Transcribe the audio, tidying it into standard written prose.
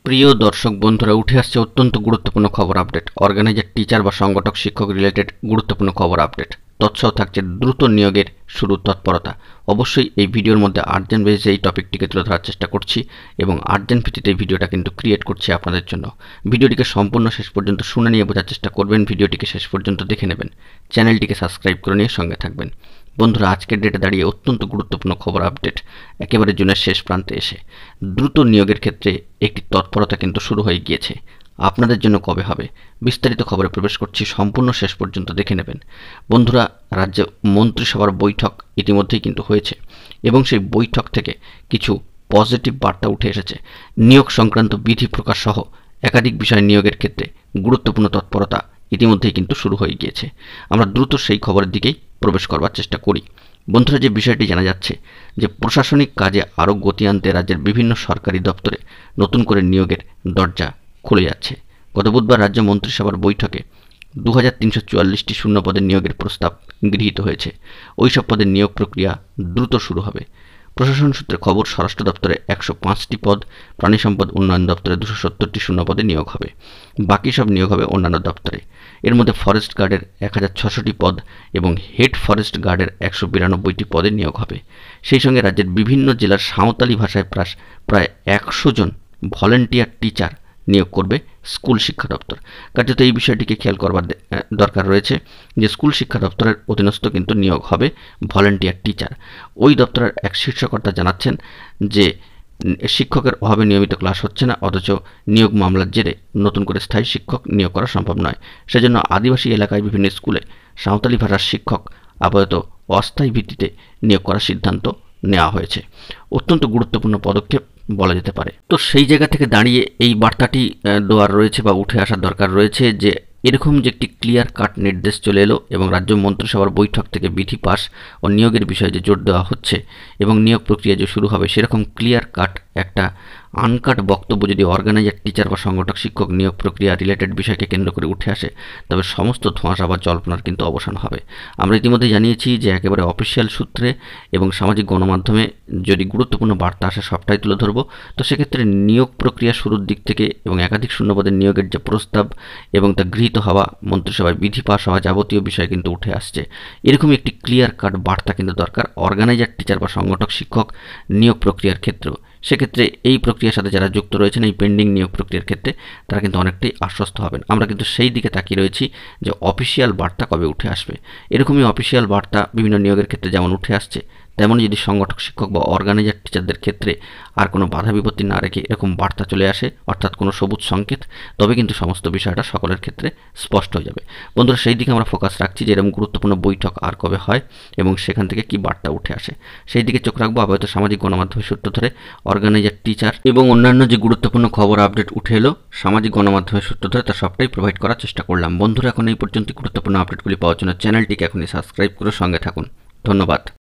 প্রিয় দর্শক বন্ধুরা, উঠে আসছে অত্যন্ত গুরুত্বপূর্ণ খবর আপডেট। অর্গানাইজার, টিচার বা সংগঠক, শিক্ষক রিলেটেড গুরুত্বপূর্ণ খবর আপডেট। তৎসহ থাকছে দ্রুত নিয়োগের শুরু তৎপরতা। অবশ্যই এই ভিডিওর মধ্যে আর্জেন্ট বেসে এই টপিকটিকে তুলে ধরার চেষ্টা করছি এবং আর্জেন্ট ভিত্তিতে এই ভিডিওটা কিন্তু ক্রিয়েট করছি আপনাদের জন্য। ভিডিওটিকে সম্পূর্ণ শেষ পর্যন্ত শুনে নিয়ে বোঝার চেষ্টা করবেন, ভিডিওটিকে শেষ পর্যন্ত দেখে নেবেন, চ্যানেলটিকে সাবস্ক্রাইব করে নিয়ে সঙ্গে থাকবেন। বন্ধুরা, আজকের ডেটে দাঁড়িয়ে অত্যন্ত গুরুত্বপূর্ণ খবর আপডেট, একেবারে জুনের শেষ প্রান্তে এসে দ্রুত নিয়োগের ক্ষেত্রে একটি তৎপরতা কিন্তু শুরু হয়ে গিয়েছে। আপনাদের জন্য কবে হবে বিস্তারিত খবরে প্রবেশ করছি, সম্পূর্ণ শেষ পর্যন্ত দেখে নেবেন। বন্ধুরা, রাজ্যে মন্ত্রিসভার বৈঠক ইতিমধ্যেই কিন্তু হয়েছে এবং সেই বৈঠক থেকে কিছু পজিটিভ বার্তা উঠে এসেছে। নিয়োগ সংক্রান্ত বিধি প্রকাশ সহ একাধিক বিষয় নিয়োগের ক্ষেত্রে গুরুত্বপূর্ণ তৎপরতা ইতিমধ্যেই কিন্তু শুরু হয়ে গিয়েছে। আমরা দ্রুত সেই খবরের দিকেই প্রবেশ করবার চেষ্টা করি। বন্ধুরা, যে বিষয়টি জানা যাচ্ছে যে প্রশাসনিক কাজে আরও গতি আনতে রাজ্যের বিভিন্ন সরকারি দপ্তরে নতুন করে নিয়োগের দরজা খুলে যাচ্ছে। গত বুধবার রাজ্য মন্ত্রিসভার বৈঠকে 2344টি শূন্য পদের নিয়োগের প্রস্তাব গৃহীত হয়েছে। ওই সব পদের নিয়োগ প্রক্রিয়া দ্রুত শুরু হবে। প্রশাসন সূত্রে খবর, স্বরাষ্ট্র দপ্তরে 105টি পদ, প্রাণী সম্পদ উন্নয়ন দপ্তরে 270টি শূন্য পদে নিয়োগ হবে। বাকি সব নিয়োগ হবে অন্যান্য দপ্তরে। এর মধ্যে ফরেস্ট গার্ডের 1600টি পদ এবং হেড ফরেস্ট গার্ডের 192টি পদে নিয়োগ হবে। সেই সঙ্গে রাজ্যের বিভিন্ন জেলার সাঁওতালি ভাষায় প্রায় 100 জন ভলেন্টিয়ার টিচার নিয়োগ করবে স্কুল শিক্ষা দপ্তর। কার্যত এই বিষয়টিকে খেয়াল করবার দরকার রয়েছে যে স্কুল শিক্ষা দপ্তরের অধীনস্থ কিন্তু নিয়োগ হবে ভলেন্টিয়ার টিচার। ওই দপ্তরের এক শীর্ষকর্তা জানাচ্ছেন যে শিক্ষকের অভাবে নিয়মিত ক্লাস হচ্ছে না, অথচ নিয়োগ মামলার জেরে নতুন করে স্থায়ী শিক্ষক নিয়োগ করা সম্ভব নয়। সেজন্য আদিবাসী এলাকায় বিভিন্ন স্কুলে সাঁওতালি ভাষার শিক্ষক আপাতত অস্থায়ী ভিত্তিতে নিয়োগ করার সিদ্ধান্ত নেওয়া হয়েছে। অত্যন্ত গুরুত্বপূর্ণ পদক্ষেপ বলা যেতে পারে। তো সেই জায়গা থেকে দাঁড়িয়ে এই বার্তাটি দেওয়ার রয়েছে বা উঠে আসার দরকার রয়েছে যে এরকম যে একটি ক্লিয়ার কাট নির্দেশ চলে এলো এবং রাজ্য মন্ত্রিসভার বৈঠক থেকে বিধি পাস ও নিয়োগের বিষয়ে যে জোর দেওয়া হচ্ছে এবং নিয়োগ প্রক্রিয়া যে শুরু হবে, সেরকম ক্লিয়ার কাট একটা আনকাট বক্তব্য যদি অর্গানাইজার, টিচার বা সংগঠক, শিক্ষক নিয়োগ প্রক্রিয়া রিলেটেড বিষয়কে কেন্দ্র করে উঠে আসে, তবে সমস্ত ধোঁয়াশা বা জল্পনার কিন্তু অবসান হবে। আমরা ইতিমধ্যে জানিয়েছি যে একেবারে অফিসিয়াল সূত্রে এবং সামাজিক গণমাধ্যমে যদি গুরুত্বপূর্ণ বার্তা আসে সবটাই তুলে ধরব। তো সেক্ষেত্রে নিয়োগ প্রক্রিয়া শুরুর দিক থেকে এবং একাধিক শূন্যপদের নিয়োগের যে প্রস্তাব এবং তা গৃহীত হওয়া, মন্ত্রিসভায় বিধি পাস হওয়া যাবতীয় বিষয় কিন্তু উঠে আসছে। এরকম একটি ক্লিয়ার কাট বার্তা কিন্তু দরকার অর্গানাইজার, টিচার বা সংগঠক, শিক্ষক নিয়োগ প্রক্রিয়ার ক্ষেত্রেও। সেক্ষেত্রে এই প্রক্রিয়ার সাথে যারা যুক্ত রয়েছেন এই পেন্ডিং নিয়োগ প্রক্রিয়ার ক্ষেত্রে, তারা কিন্তু অনেকটাই আশ্বস্ত হবেন। আমরা কিন্তু সেই দিকে তাকিয়ে রয়েছি যে অফিসিয়াল বার্তা কবে উঠে আসবে। এরকমই অফিসিয়াল বার্তা বিভিন্ন নিয়োগের ক্ষেত্রে যেমন উঠে আসছে, তেমনই যদি সংগঠক, শিক্ষক বা অর্গানাইজার, টিচারদের ক্ষেত্রে আর কোনো বাধা বিপত্তি না রেখে এরকম বার্তা চলে আসে, অর্থাৎ কোনো সবুজ সংকেত, তবে কিন্তু সমস্ত বিষয়টা সকলের ক্ষেত্রে স্পষ্ট হয়ে যাবে। বন্ধুরা, সেই দিকে আমরা ফোকাস রাখছি যে এরকম গুরুত্বপূর্ণ বৈঠক আর কবে হয় এবং সেখান থেকে কি বার্তা উঠে আসে, সেই দিকে চোখ রাখবো। আপাতত সামাজিক গণমাধ্যমের সূত্র ধরে অর্গানাইজার, টিচার এবং অন্যান্য যে গুরুত্বপূর্ণ খবর আপডেট উঠে এলো সামাজিক গণমাধ্যমের সূত্র ধরে, তার সবটাই প্রোভাইড করার চেষ্টা করলাম। বন্ধুরা, এখন এই পর্যন্ত গুরুত্বপূর্ণ আপডেটগুলি পাওয়ার জন্য চ্যানেলটিকে এখনই সাবস্ক্রাইব করে সঙ্গে থাকুন। ধন্যবাদ।